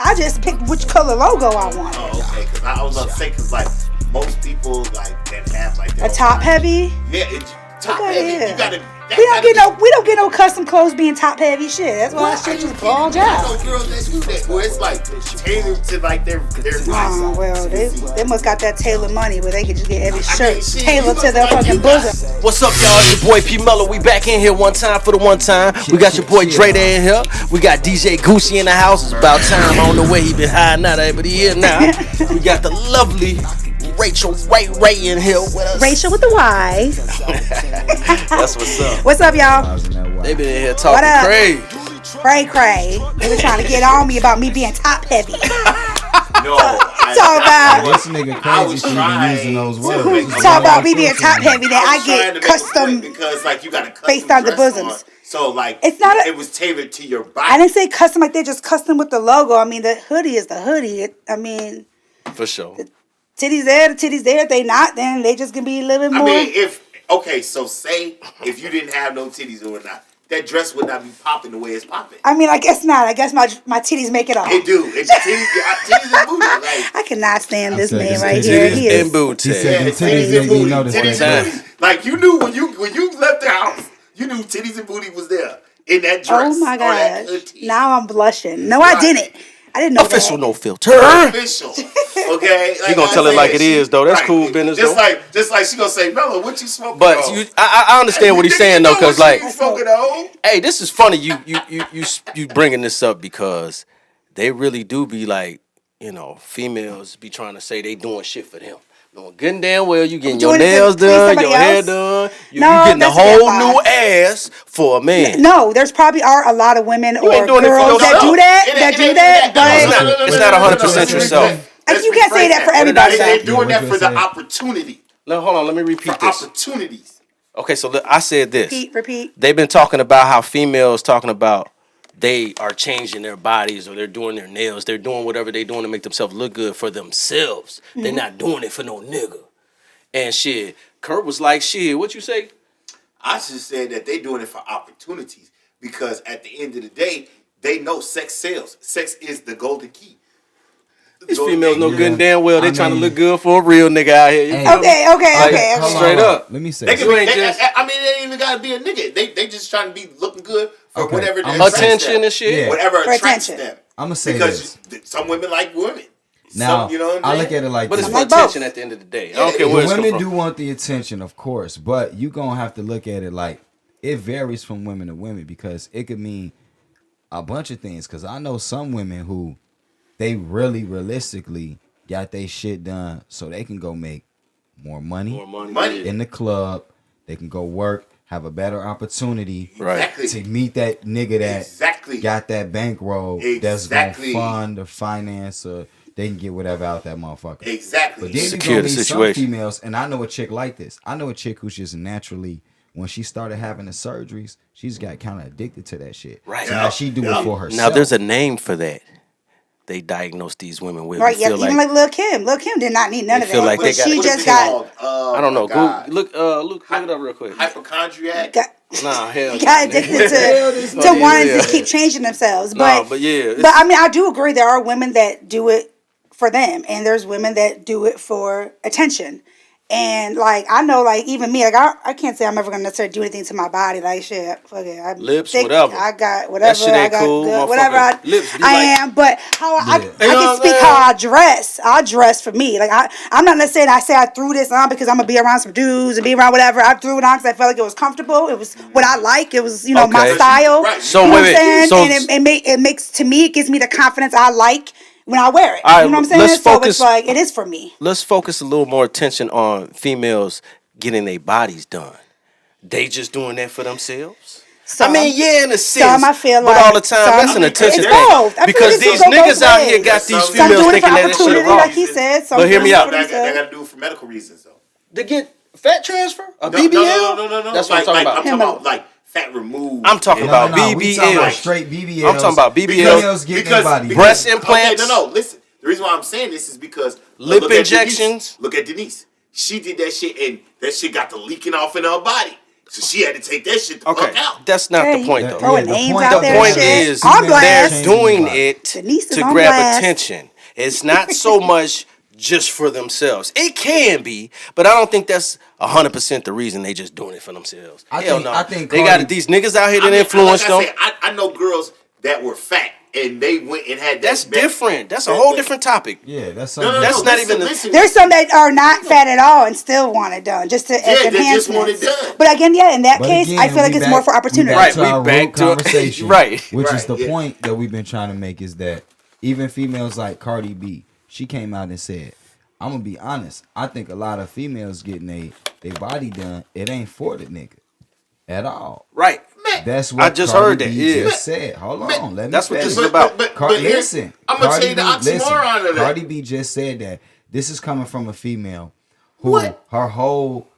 I just picked which color logo I wanted. Oh, okay. Because I was about to say, because like most people like that have like a top heavy. Yeah, it's top Okay, heavy. yeah. You gotta. We don't get no custom clothes being top heavy shit. That's why that shit just all job. I know girls that do that where it's like tailored to like their Oh well, they must got that tailor money where they can just get every shirt tailored to their fucking bosom. What's up, y'all? It's your boy PMello. We back in here one time for the one time. We got your boy DreDay in here. We got DjGucci in the house. It's about time. I don't know where he been hiding out at, but he here now. We got the lovely Raychel Ray in here with us. Raychel with the Y. That's what's up. What's up, y'all? They been in here talking crazy. Cray. They been trying to get on me about me being top heavy. No, talk about this nigga crazy for even using those words. Talk about me being top heavy that I get custom because like you got a custom based on the bosoms. So like it's not it was tailored to your body. I didn't say custom like they're just custom with the logo. I mean the hoodie is the hoodie. For sure. The titties there. If they not, then they just gonna be a little bit more. I mean, so say if you didn't have no titties or not, that dress would not be popping the way it's popping. I mean, I guess not. I guess my titties make it all. It do. It's titties and booty. Like, I cannot stand this man right here. He is. And booty. He said titties and booty. Titties and booty. Like you knew when you left the house, you knew titties and booty was there in that dress. Oh my gosh! Now I'm blushing. No, I didn't. I didn't know official, that. no filter. Official. Okay. Like, you gonna tell it like it is though. That's cool business just though. Just like she gonna say, Mello, what you smoking? But I understand what he's saying though, cause like, hey, this is funny. You bringing this up because they really do be like, females be trying to say they doing shit for them. Knowing good and damn well you getting your nails done, your hair done, you getting a whole new ass for a man. No, there's probably are a lot of women or girls that do that, but it's not 100% yourself. You can't say that for everybody. They're doing that for the opportunity. Hold on, let me repeat this. Opportunities. Okay, so I said this. Repeat. They've been talking about how females talking about they are changing their bodies or they're doing their nails. They're doing whatever they're doing to make themselves look good for themselves. Mm-hmm. They're not doing it for no nigga. And shit, Kurt was like, shit, what you say? I just said that they doing it for opportunities because at the end of the day, they know sex sells. Sex is the golden key. These females know good and damn well they trying to look good for a real nigga out here. Okay. Straight up. Let me say. They ain't even gotta be a nigga. They just trying to be looking good for whatever attention and shit. Yeah. Whatever attracts them. I'm gonna say because some women like women. Now, I look at it like but this. it's for attention at the end of the day. I don't care where it's from. Women do want the attention, of course, but you gonna have to look at it like it varies from women to women because it could mean a bunch of things. Because I know some women who they really realistically got their shit done so they can go make more money in the club. They can go work, have a better opportunity to meet that nigga that got that bankroll that's going to fund or finance or they can get whatever out that motherfucker. Exactly. But then secure the situation. Some females, and I know a chick like this. I know a chick who's just naturally, when she started having the surgeries, she's got kind of addicted to that shit. Right. So now she do it for herself. Now there's a name for that. They diagnose these women with. Right, even like Lil' Kim. Lil' Kim did not need none of that. Like they she just got. I don't know. Look it up real quick. Hypochondriac. Nah, hell. Got addicted to wanting to keep changing themselves. But I mean, I do agree there are women that do it for them, and there's women that do it for attention. And like I know, like even me, like I can't say I'm ever gonna necessarily do anything to my body. Like shit, fuck it. I'm lips, thick, whatever. I got whatever. That shit ain't cool, good, whatever I am. But how I can speak how I dress. I dress for me. Like I'm not necessarily I say I threw this on because I'm gonna be around some dudes and be around whatever. I threw it on because I felt like it was comfortable. It was what I like. It was my style. Right. So you know wait, and it makes to me it gives me the confidence I like when I wear it. Right, you know what I'm saying? So it's like, it is for me. Let's focus a little more attention on females getting their bodies done. They just doing that for themselves? I mean, yeah, in a sense, I feel but all the time, that's an attention thing. Because these niggas out here got these females thinking that shit wrong. Like he said, but hear me out. They got to do it for medical reasons, though. To get fat transfer? A BBL? No. That's what I'm talking about. I'm talking about, like, fat removed. I'm talking about BBL. We talking about straight BBLs. I'm talking about BBLs. Because breast implants. Okay, no. Listen. The reason why I'm saying this is because lip injections. Look at Denise. She did that shit, and that shit got the leaking off in her body. So she had to take that shit the fuck out. That's not the point, though. Throwing names out there. The point is they're doing it to grab attention. It's not so much just for themselves. It can be, but I don't think that's 100% the reason they just doing it for themselves. I think they got these niggas out here that influence them. I know girls that were fat and they went and had that. That's different. That's a whole different topic. Yeah, that's something. No, that's not even. There's some that are not fat at all and still want it done, just to they just want it done. But again, in that case, I feel like it's more for opportunity. Right, we back to conversation. Right, which is the point that we've been trying to make is that even females like Cardi B, she came out and said, "I'm gonna be honest. I think a lot of females getting their body done. It ain't for the nigga at all." Right. That's what I just Cardi heard that. B just said. Hold on, let me. That's what this is about. Listen, I'm gonna tell you the oxymoron of that. Cardi B just said that this is coming from a female who her whole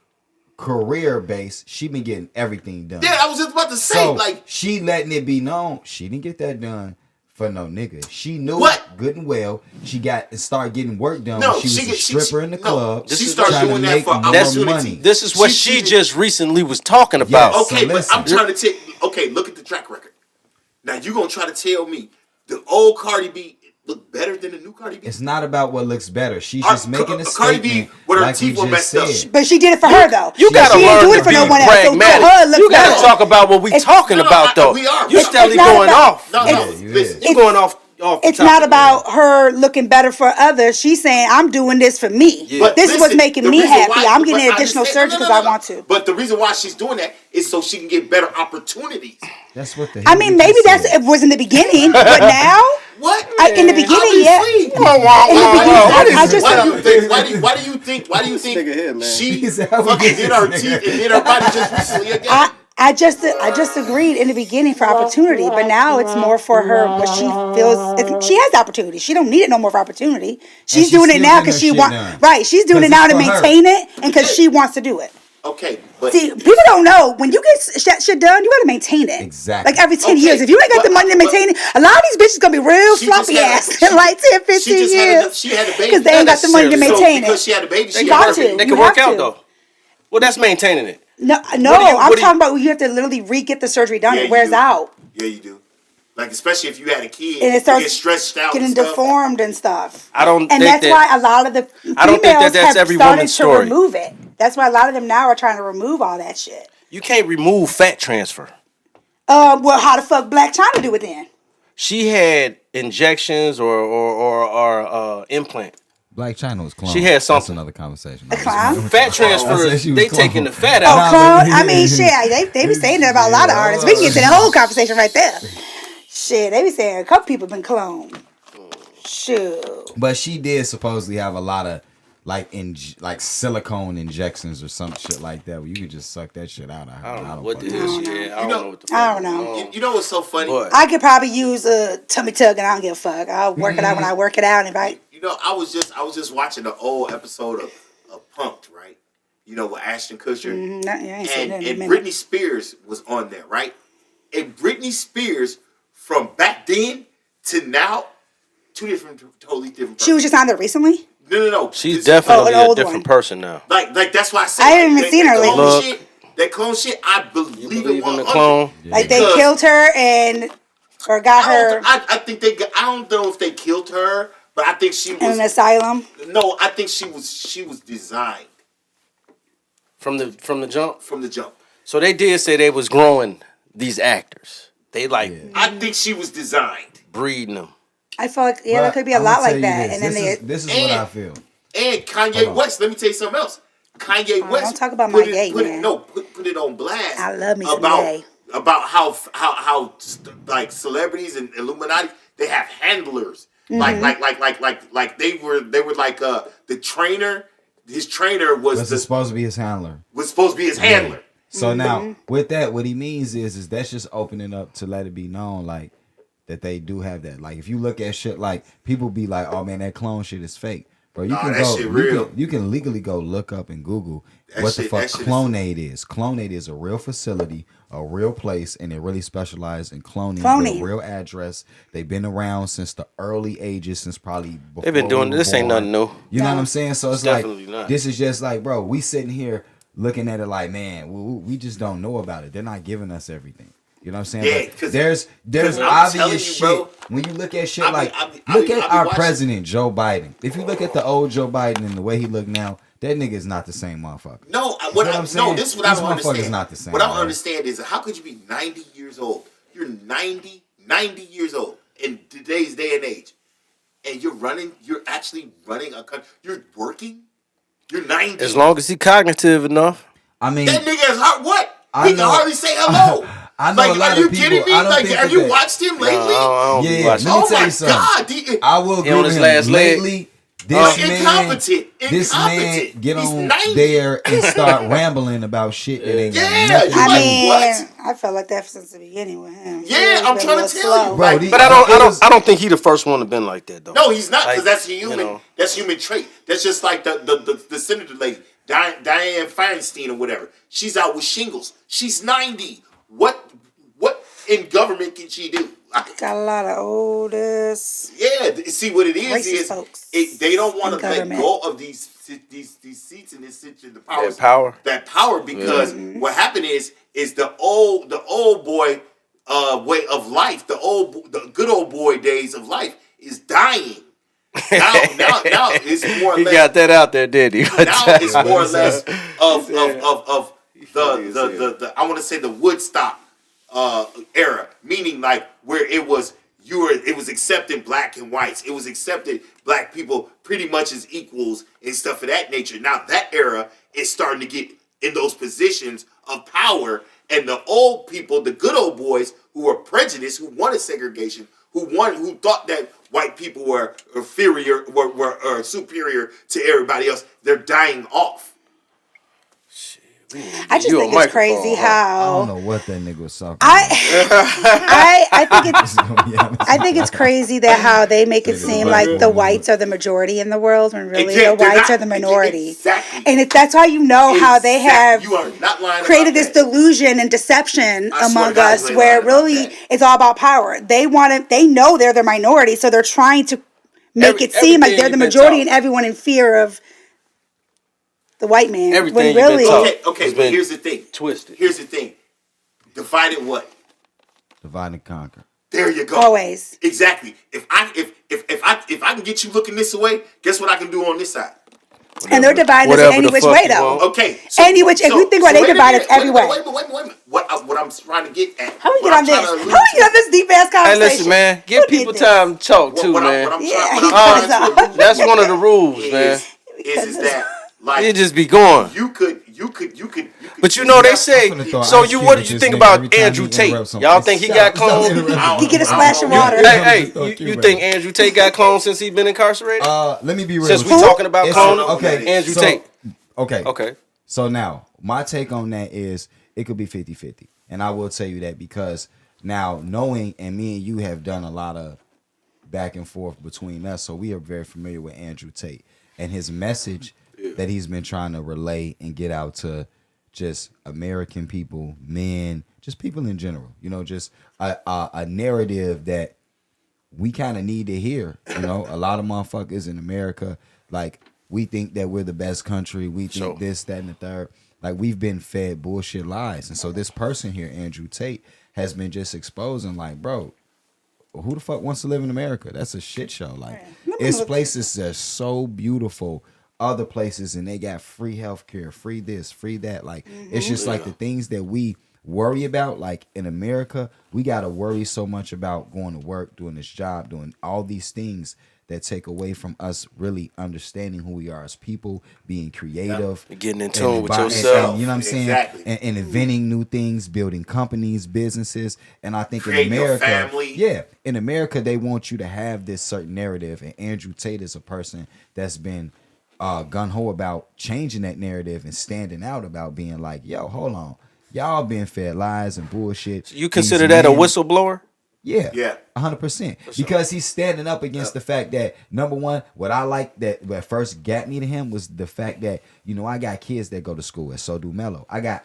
career base, she been getting everything done. Yeah, I was just about to say, so like she letting it be known she didn't get that done for no nigga. She knew good and well. She got to start getting work done. She was a stripper in the club. She started doing that for opportunity. This is what she just recently was talking about. Yes, okay, but I'm trying to tell. Okay, look at the track record. Now you gonna try to tell me the old Cardi B look better than the new Cardi B? It's not about what looks better. She's just making a statement. Cardi B with her teeth were messed up. But she did it for her though. You gotta learn to be pragmatic. You gotta talk about what we talking about though. We are. You steadily going off. No, you going off. It's not about her looking better for others. She's saying, I'm doing this for me. Yeah. This is what's making me happy. I'm getting additional surgery because I want to. But the reason why she's doing that is so she can get better opportunities. That's what the I mean, maybe it was in the beginning, but now? What? In the beginning, yeah. Why do you think she fucking did her teeth and did her body just recently again? I just agreed in the beginning for opportunity, but now it's more for her what she feels. She has opportunity. She don't need it no more for opportunity. She's doing it now because she wants. Right, she's doing it now to maintain it and because she wants to do it. Okay, but see, people don't know when you get shit done, you gotta maintain it. Exactly. Like every 10 years. If you ain't got the money to maintain it, a lot of these bitches gonna be real floppy ass in like 10, 15 years. She had a baby because they ain't got the money to maintain it. Because she had a baby, they can work out though. Well, that's maintaining it. No, I'm talking about when you have to literally get the surgery done. It wears out. Yeah, you do. Like especially if you had a kid and it starts get stretched out, getting deformed and stuff. And that's why a lot of the females that's every woman's story. To remove it. That's why a lot of them now are trying to remove all that shit. You can't remove fat transfer. Well, how the fuck Black China do it then? She had injections or implant. Black China was clone. She had something. That's another conversation. Fat transfers, they taking the fat out. Oh, clone? I mean, shit, they be saying that about a lot of artists. We can get to the whole conversation right there. Shit, they be saying a couple people been cloned. Shoot. But she did supposedly have a lot of like silicone injections or some shit like that where you could just suck that shit out of her. I don't know what the hell she had. I don't know what the fuck. I don't know. You know what's so funny? I could probably use a tummy tuck and I don't give a fuck. I'll work it out when I work it out. And you know, I was just watching the old episode of Punk'd, right? You know, with Ashton Kutcher. And Britney Spears was on there, right? And Britney Spears from back then to now, totally different. She was just on there recently? No. She's definitely a different person now. Like that's why I said I haven't even seen her lately. That clone shit, I believe it 100%. The clone? Like they killed her or got her. I think I don't know if they killed her, but I think she was in an asylum. No, I think she was designed from the jump. From the jump. So they did say they was growing these actors. They I think she was designed, breeding them. I feel like that could be a lot like that. And then this is what I feel. And Kanye West. Let me tell you something else. Kanye West. Don't talk about my gay man. Put it on blast. I love me some gay. About how like celebrities and Illuminati, they have handlers. Mm-hmm. Like they were like the trainer. His trainer was supposed to be his handler. Was supposed to be his handler. Yeah. So now with that, what he means is that's just opening up to let it be known like that they do have that. Like if you look at shit like people be like, oh man, that clone shit is fake. Bro, you can go. You can legally go look up and Google what the fuck Clonate is. Clonate is a real facility, a real place, and they really specialize in cloning. A real address. They've been around since the early ages, since probably before they've been doing this. Ain't nothing new. You know what I'm saying? So it's like this is just like, bro, we sitting here looking at it like, man, we just don't know about it. They're not giving us everything. You know what I'm saying? Yeah, but there's obvious shit. Bro, when you look at shit look at our president, Joe Biden. If you look at the old Joe Biden and the way he look now, that nigga is not the same motherfucker. No, this is what I don't understand. Not the same, what I don't understand is how could you be 90 years old? You're 90 years old in today's day and age, and you're actually running a country. You're working. You're 90. As long as he's cognitive enough. I mean, that nigga is hard. What? He can hardly say hello. I know a lot are you of people, kidding me? Have you watched him lately? No, yeah. Let me tell you something. I will agree with him. Lately, this man get on there and start rambling about shit that ain't got nothing. I felt like that since the beginning with him. Yeah, I'm trying to tell you, bro. But I don't think he the first one to been like that though. No, he's not, because that's human. That's human trait. That's just like the senator lady, Dianne Feinstein or whatever. She's out with shingles. She's 90. What in government can she do? Got a lot of oldest. Yeah, see what it is they don't want to let go of these seats in the power because what happened is the old boy way of life, the good old boy days of life is dying. Now it's more or less. He got that out there, did he? Now it's more or less of the I want to say the Woodstock era, meaning like where it was accepting black and whites. It was accepted black people pretty much as equals and stuff of that nature. Now that era is starting to get in those positions of power, and the old people, the good old boys who were prejudiced, who wanted segregation, who thought that white people were inferior, were superior to everybody else, they're dying off. I just think it's crazy how I don't know what that nigga was talking about. I think it's crazy that how they make it seem like the whites are the majority in the world when really the whites are the minority. Exactly. And that's how you know how they have created this delusion and deception among us, where really it's all about power. They know they're the minority, so they're trying to make it seem like they're the majority and everyone in fear of the white man. Everything when really, okay. But here's the thing. Twisted. Here's the thing. Divided what? Divide and conquer. There you go. Always. Exactly. If I can get you looking this way, guess what I can do on this side? And they're divided any which way though. Okay. Any which. If you think about it, they divide us every way. Wait a minute. What I'm trying to get at. How we get on this? How we get on this deep ass conversation? Hey, listen, man. Give people time to talk too, man. That's one of the rules, man. Is that like you just be going? You could. But they say. So what did you think about Andrew Tate? Y'all think he got cloned? He get a splash of water. Hey, you think Andrew Tate got cloned since he been incarcerated? Let me be real. Since we talking about cloning, okay, Andrew Tate. Okay. So now my take on that is it could be 50-50, and I will tell you that because now knowing, and me and you have done a lot of back and forth between us, so we are very familiar with Andrew Tate and his message that he's been trying to relay and get out to just American people, men, just people in general. Just a narrative that we kind of need to hear. A lot of motherfuckers in America, like, we think that we're the best country. We think this, that, and the third. Like, we've been fed bullshit lies. And so this person here, Andrew Tate, has been just exposing, like, bro, who the fuck wants to live in America? That's a shit show. Like, it's places that's so beautiful. Other places, and they got free healthcare, free this, free that. Like, it's just like the things that we worry about. Like, in America, we got to worry so much about going to work, doing this job, doing all these things that take away from us really understanding who we are as people, being creative, getting in tune with yourself. You know what I'm saying? Exactly. And inventing new things, building companies, businesses. And I think create in America, your family. In America, they want you to have this certain narrative. And Andrew Tate is a person that's been gung-ho about changing that narrative and standing out about being like, yo, hold on. Y'all being fed lies and bullshit. So you consider that a whistleblower? Yeah. 100%. Because he's standing up against the fact that, number one, what I like that what first got me to him was the fact that, I got kids that go to school, and so do Mello. I got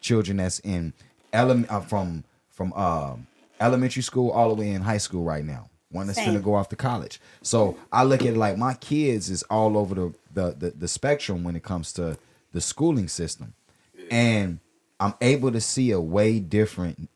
children that's in from elementary school all the way in high school right now. One that's finna go off to college. So I look at it like my kids is all over the spectrum when it comes to the schooling system. And I'm able to see a way different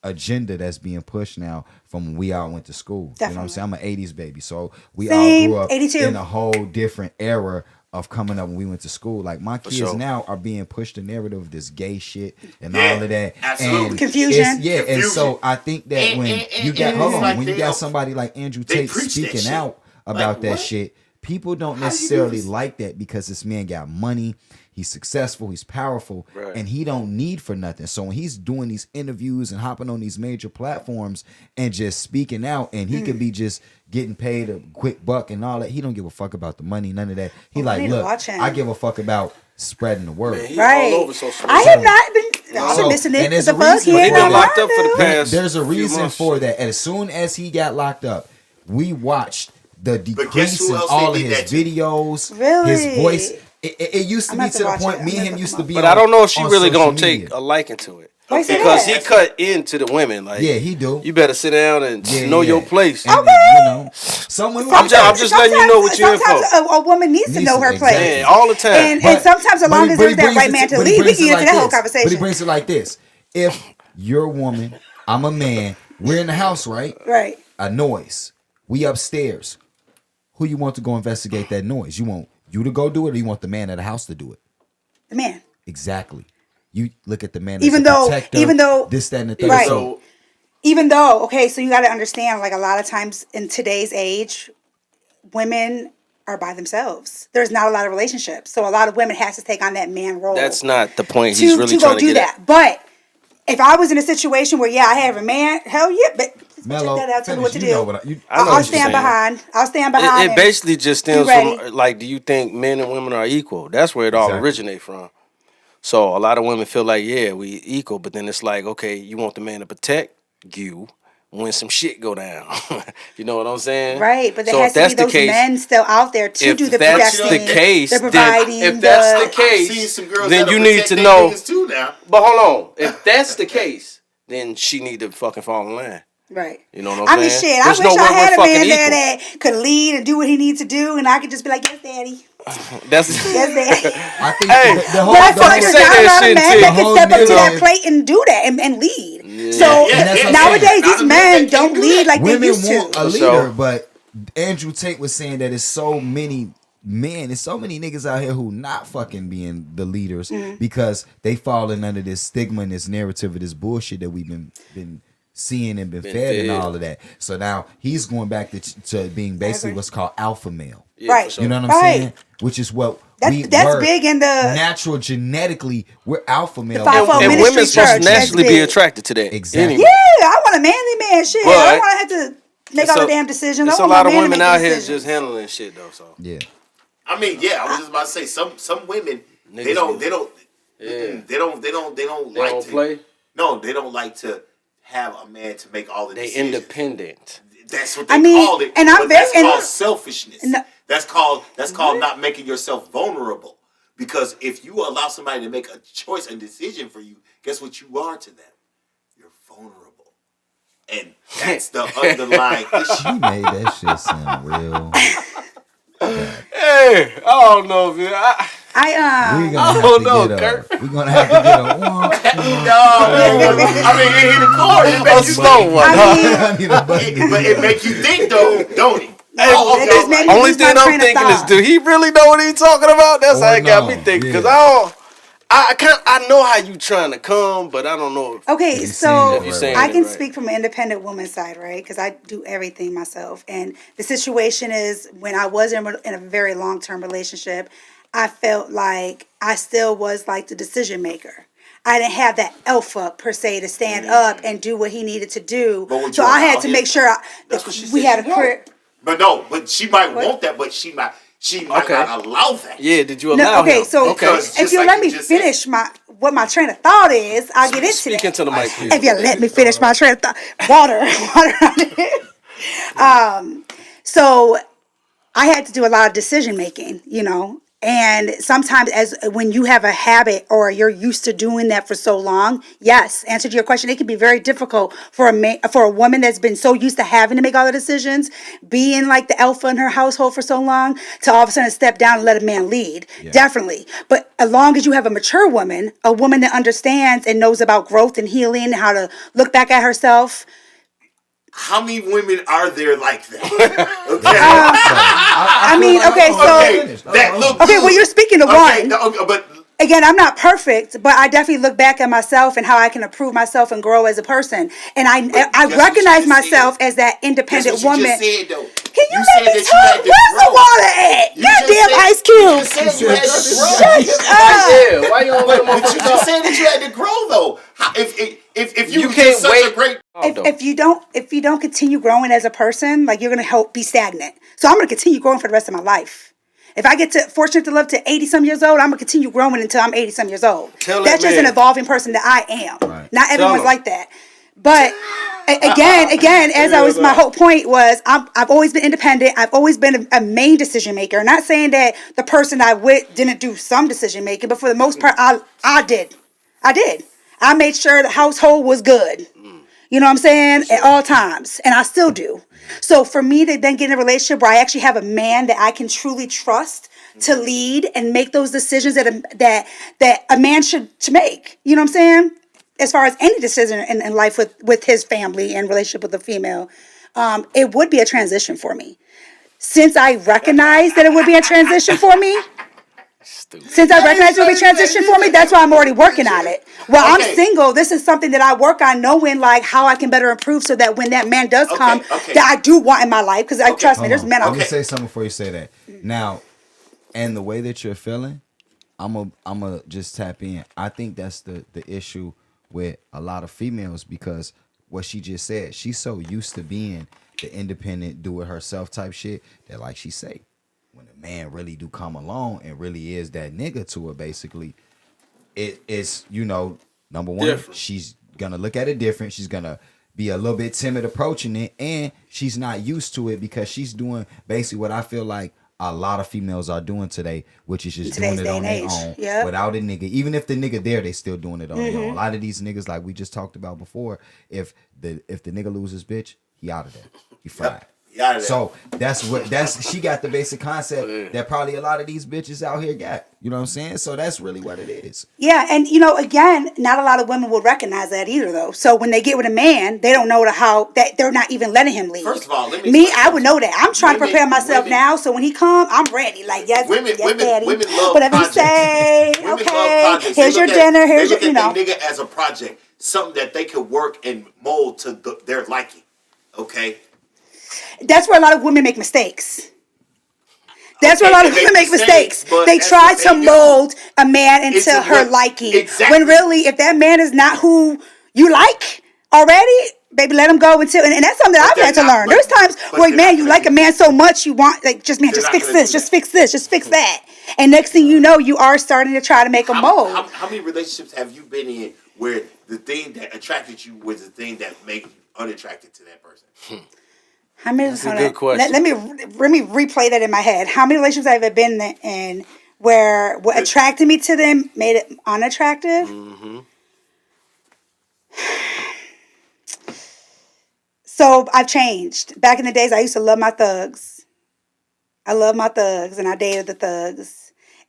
agenda that's being pushed now from when we all went to school. Definitely. You know what I'm saying? I'm an 80s baby. So we all grew up 82. In a whole different era of coming up when we went to school. Like my kids now are being pushed the narrative of this gay shit and all of that. Absolutely. And confusion. And so I think that when you got somebody like Andrew Tate speaking out about that shit, people don't necessarily like that because this man got money. He's successful, he's powerful, and he don't need for nothing. So when he's doing these interviews and hopping on these major platforms and just speaking out, and he could be just getting paid a quick buck and all that, he don't give a fuck about the money, none of that. He look, I give a fuck about spreading the word. Man, all over social media. I have not been. I've been missing it. The fuck he been locked up for the past. There's a reason for that. And as soon as he got locked up, we watched the decrease in all of his videos, his voice. It used to be to the point me and him used to be. But I don't know if she really gonna take a liking to it. Because he cut into the women. Like, yeah, he do. You better sit down and know your place. And, you know, some women. I'm just letting you know what you're in for. Sometimes a woman needs to know her place. Yeah, all the time. And sometimes as long as there's that right man to lead, we can get into that whole conversation. But he brings it like this. If you're a woman, I'm a man, we're in the house, right? Right. A noise. We upstairs. Who you want to go investigate that noise? You want you to go do it, or you want the man at the house to do it? The man. Exactly. You look at the man. Even though this, that, and the third. Right. So, even though, okay, so you got to understand, like a lot of times in today's age, women are by themselves. There's not a lot of relationships, so a lot of women has to take on that man role. That's not the point. He's really trying to get at. But if I was in a situation where I have a man, hell yeah, but. Mello, check that out, tell me what to do. I'll stand behind. I'll stand behind. It basically just stems from, like, do you think men and women are equal? That's where it all originates from. So a lot of women feel like, yeah, we equal, but then it's like, okay, you want the man to protect you when some shit go down. You know what I'm saying? Right, but there has to be those men still out there to do the protecting. If that's the case, then you need to know. But hold on, if that's the case, then she need to fucking fall in line. Right. You know what I'm saying? Shit. I wish I had a man there that could lead and do what he needs to do, and I could just be like, yes, daddy. Yes, daddy. I think the whole I feel like there's not a lot of men that can step up to that plate and do that and lead. Yeah. So nowadays, these men don't lead like they used to. Women want a leader, but Andrew Tate was saying that it's so many men, there's so many niggas out here who not fucking being the leaders because they falling under this stigma and this narrative of this bullshit that we've been seeing and been fed and all of that. So now he's going back to being basically what's called alpha male. Yeah, right. You know what I'm saying? Which is what that's big in the natural genetically. We're alpha male. And women supposed to naturally be attracted to that. Exactly. Anyway. Yeah, I want a manly man. Shit, I don't want to have to make all the damn decisions. There's a lot of women out here just handling shit though. So yeah. I mean, I was just about to say some women they don't play. No, they don't like to have a man to make all the decisions. They independent. That's what they call it. And that's called selfishness. That's called not making yourself vulnerable. Because if you allow somebody to make a choice and decision for you, guess what you are to them? You're vulnerable. And that's the underlying issue. You made that shit sound real. Hey, I don't know, man. We're gonna have to get a one. I mean, it hit a chord. It makes you slow one. But it make you think, though, don't it? Only thing I'm thinking is, do he really know what he's talking about? That's how it got me thinking. Because I know how you trying to come, but I don't know. Okay, so I can speak from an independent woman's side, right? Because I do everything myself. And the situation is, when I was in a very long-term relationship, I felt like I still was like the decision maker. I didn't have that alpha per se to stand up and do what he needed to do. So I had to make sure that we had a career. But she might want that, but she might not allow that. Yeah, did you allow him? Okay, so if you let me finish what my train of thought is, I'll get into that. Speak into the mic, please. If you let me finish my train of thought. Water on it. So I had to do a lot of decision making, And sometimes when you have a habit or you're used to doing that for so long, yes, answer to your question, it can be very difficult for a woman that's been so used to having to make all the decisions, being like the alpha in her household for so long, to all of a sudden step down and let a man lead. Yeah. Definitely. But as long as you have a mature woman, a woman that understands and knows about growth and healing, how to look back at herself. How many women are there like that? Okay. Well, you're speaking to one. But again, I'm not perfect, but I definitely look back at myself and how I can improve myself and grow as a person. And I recognize myself as that independent woman. Just said, though. Can you let me talk? Where's the water at? Goddamn Ice Cube. Shut up. Why you don't let him? But you just said that you had to grow, though. If you can't such a great. If you don't continue growing as a person, like, you're gonna be stagnant. So I'm gonna continue growing for the rest of my life. If I get fortunate to live to 80-some years old, I'm gonna continue growing until I'm 80-some years old. That's just an evolving person that I am. Right. Not everyone's like that. But again, my whole point was, I've always been independent. I've always been a main decision maker. Not saying that the person I with didn't do some decision making, but for the most part, I did. I made sure the household was good. You know what I'm saying? At all times. And I still do. So for me to then get in a relationship where I actually have a man that I can truly trust to lead and make those decisions that a man should make. You know what I'm saying? As far as any decision in life with his family and relationship with a female, it would be a transition for me. Since I recognize that it would be a transition for me, that's why I'm already working on it. Well, I'm single. This is something that I work on, knowing like how I can better improve so that when that man does come, that I do want in my life. Because trust me, there's men out there. Let me say something before you say that. Now, and the way that you're feeling, I'm a just tap in. I think that's the issue with a lot of females, because what she just said, she's so used to being the independent, do it herself type shit that, like she say, when a man really do come along and really is that nigga to her, basically, it's, number one, different. She's gonna look at it different. She's gonna be a little bit timid approaching it, and she's not used to it because she's doing basically what I feel like a lot of females are doing today, which is just doing it on their own without a nigga. Even if the nigga there, they still doing it on their own. A lot of these niggas, like we just talked about before, if the nigga loses bitch, he out of there. He fried. So she got the basic concept that probably a lot of these bitches out here got. You know what I'm saying? So that's really what it is. Yeah, and again, not a lot of women will recognize that either, though. So when they get with a man, they don't know how that they're not even letting him lead. First of all, I would know that. I'm trying to prepare myself now, so when he come, I'm ready. Like, yes, daddy. Women love whatever projects. You say. Women okay, love projects. Here's your dinner. Here's your, nigga as a project, something that they could work and mold to their liking. Okay. That's where a lot of women make mistakes. They try to mold a man into her liking. Exactly. When really, if that man is not who you like already, baby, let him go until. And that's something that I've had to learn. There's times where, man, you like a man so much, you want, like, just fix this, just fix this, just fix that. And next thing you know, you are starting to try to make a mold. How many relationships have you been in where the thing that attracted you was the thing that made you unattracted to that person? That's a good question. Let me replay that in my head. How many relationships have I been in where what attracted me to them made it unattractive? Mm-hmm. So I've changed. Back in the days, I used to love my thugs. I love my thugs, and I dated the thugs.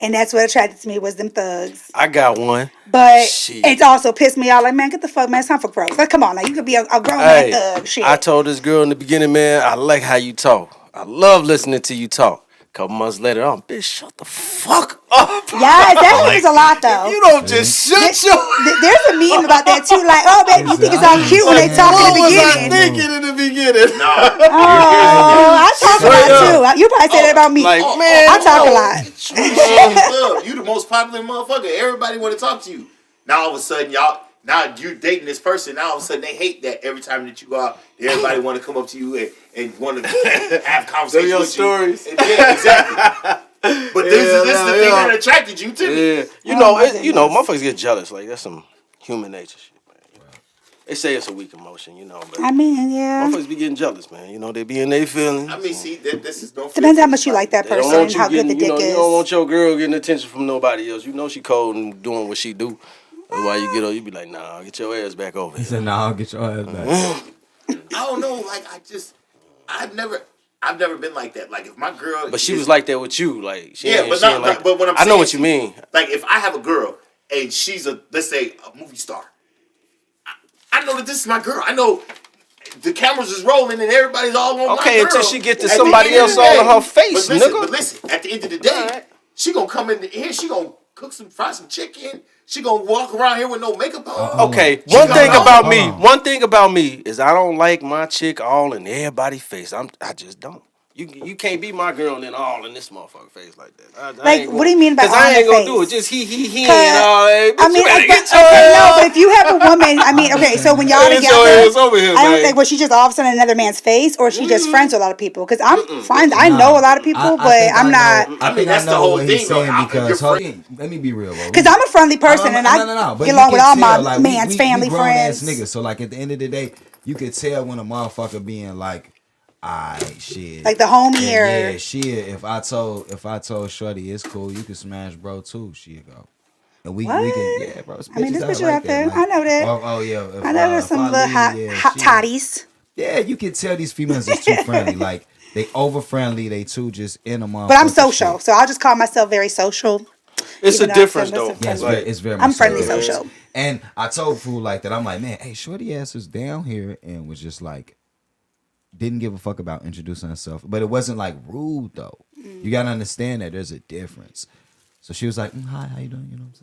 And that's what attracted to me was them thugs. I got one. But it also pissed me off. Like, man, get the fuck, man. It's time for growth. Like, come on, like, you could be a grown man thug. Shit. I told this girl in the beginning, man, I like how you talk. I love listening to you talk. A couple months later, bitch, shut the fuck up. Yeah, that happens a lot, though. You don't just shut There's a meme about that, too. Like, oh, baby, you think it's all cute when they talk in the beginning. What was I thinking in the beginning? No. I talk a lot, too. You probably say that about me. Like, man, I talk a lot. You the most popular motherfucker. Everybody want to talk to you. Now, all of a sudden, now you're dating this person. Now, all of a sudden, they hate that every time that you go out, everybody want to come up to you and want to have conversations with stories. you. Yeah, exactly. But this is the thing that attracted you to me. Yeah. You know, motherfuckers get jealous. Like, that's some human nature shit, man. They say it's a weak emotion, you know. But I mean, yeah. motherfuckers be getting jealous, man. You know, they be in their feelings. I mean, see, this is no. Depends how much you like that person and how good the dick is. You don't want your girl getting attention from nobody else. You know she cold and doing what she do. That's why you get her, you be like, nah, get your ass back over here. He said, nah, get your ass back. I don't know, like I've never been like that. Like if my girl, but she was like that with you, like but what I'm saying, I know what you mean. Like if I have a girl and she's let's say a movie star, I know that this is my girl. I know the cameras is rolling and everybody's all on my girl. Until she get to somebody else all in her face, But listen, at the end of the day, she gonna come in here, she gonna fry some chicken. She gonna walk around here with no makeup on. Okay, one thing about me is I don't like my chick all in everybody's face. I just don't. You can't be my girl and then all in this motherfucker face like that. What do you mean by all in the face? Because I ain't gonna do it. Just he and all that. I mean, but if you have a woman, I mean, okay, so when y'all together, I don't think, was she just all of a sudden another man's face, or she just friends with a lot of people? Because I'm fine. I know a lot of people, but I'm not. I mean, that's the whole thing. Because let me be real, bro. Because I'm a friendly person and I get along with all my man's family friends. Niggas. So like at the end of the day, you could tell when a motherfucker being like, alright, shit. Like the homie or yeah, shit. If I told Shorty it's cool, you can smash bro too. She'll go. And we can bro. I mean, this bitch out there. Like, I know that. Oh yeah. I know there's some little hot toddies. Yeah, you can tell these females is too friendly. Like they over friendly. They too just in a motherfucker. But I'm social, so I'll just call myself very social. It's a difference though. Yeah, it's very. I'm friendly social. And I told fool like that. I'm like, man, hey, Shorty ass is down here and was just like. Didn't give a fuck about introducing herself, but it wasn't like rude though. You gotta understand that there's a difference. So she was like, "Hi, how you doing?" You know what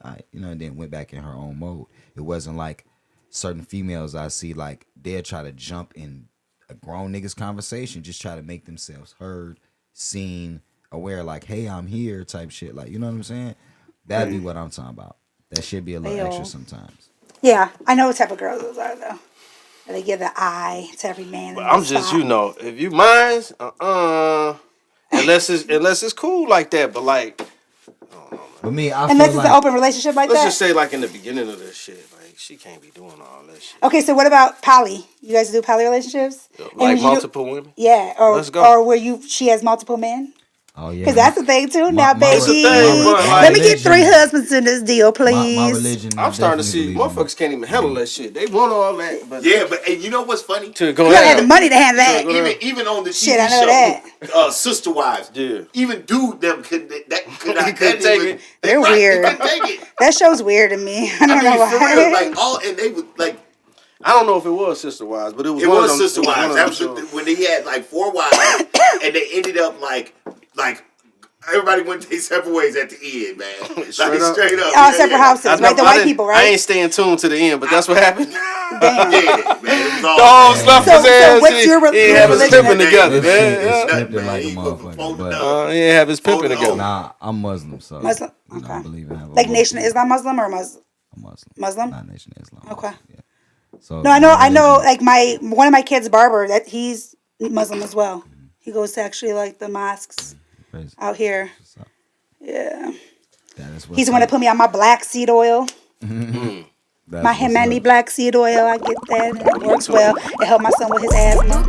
I'm saying? And then went back in her own mode. It wasn't like certain females I see like they'll try to jump in a grown nigga's conversation, just try to make themselves heard, seen, aware. Like, "Hey, I'm here," type shit. Like, you know what I'm saying? That'd be what I'm talking about. That should be a little extra sometimes. Yeah, I know what type of girls those are though. They give the eye to every man. But I'm just, if you mind, unless it's cool like that. But like, I don't know, man. But me, unless it's an open relationship like that. Let's just say like in the beginning of this shit, like she can't be doing all that shit. Okay, so what about poly? You guys do poly relationships? Like multiple women? Yeah, or where she has multiple men? Oh yeah, because that's the thing too. Now, baby, let me get 3 husbands in this deal, please. My religion. I'm starting to see motherfuckers can't even handle that shit. They want all that, but and you know what's funny? To go you have the money to handle that. Even on the TV shit, I know show, Sister Wives. Yeah. Even dude them could not take it. They're weird. That show's weird to me. I don't know why. For real, like and they would like. I don't know if it was Sister Wives, but it was. It was Sister Wives. That was when they had like 4 wives, and they ended up like. Everybody went their separate ways at the end, man. Straight up. Separate houses, right? The white people, right? I ain't staying tuned to the end, but that's what happened. Damn. Yeah, man. The whole slumped his ass. What's your he ain't have his pimping together, man. Scripted like a motherfucker. But he ain't have his pimping together. Nah, I'm Muslim, so Muslim. Okay. I believe in like Nation of Islam Muslim or Muslim? I'm Muslim. Muslim? Not Nation of Islam. Okay. Yeah. So no, I know. Like one of my kids' barber, that he's Muslim as well. He goes to actually like the mosques out here. Yeah. He's the one that put me on my black seed oil. My Himani black seed oil. I get that. And it works well. It helped my son with his asthma.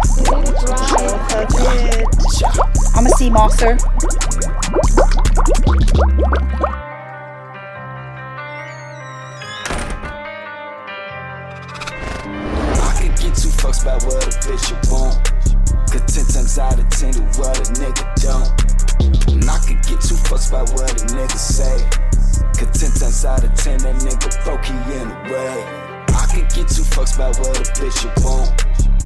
I'm a sea monster. I could get 2 fucks by what a bitch you want. Cause 10 times out of 10 do what a nigga don't. And I could get 2 fucks by what a nigga say. Cause 10 times out of 10 that nigga broke, he in the way. I could get 2 fucks by what a bitch you want.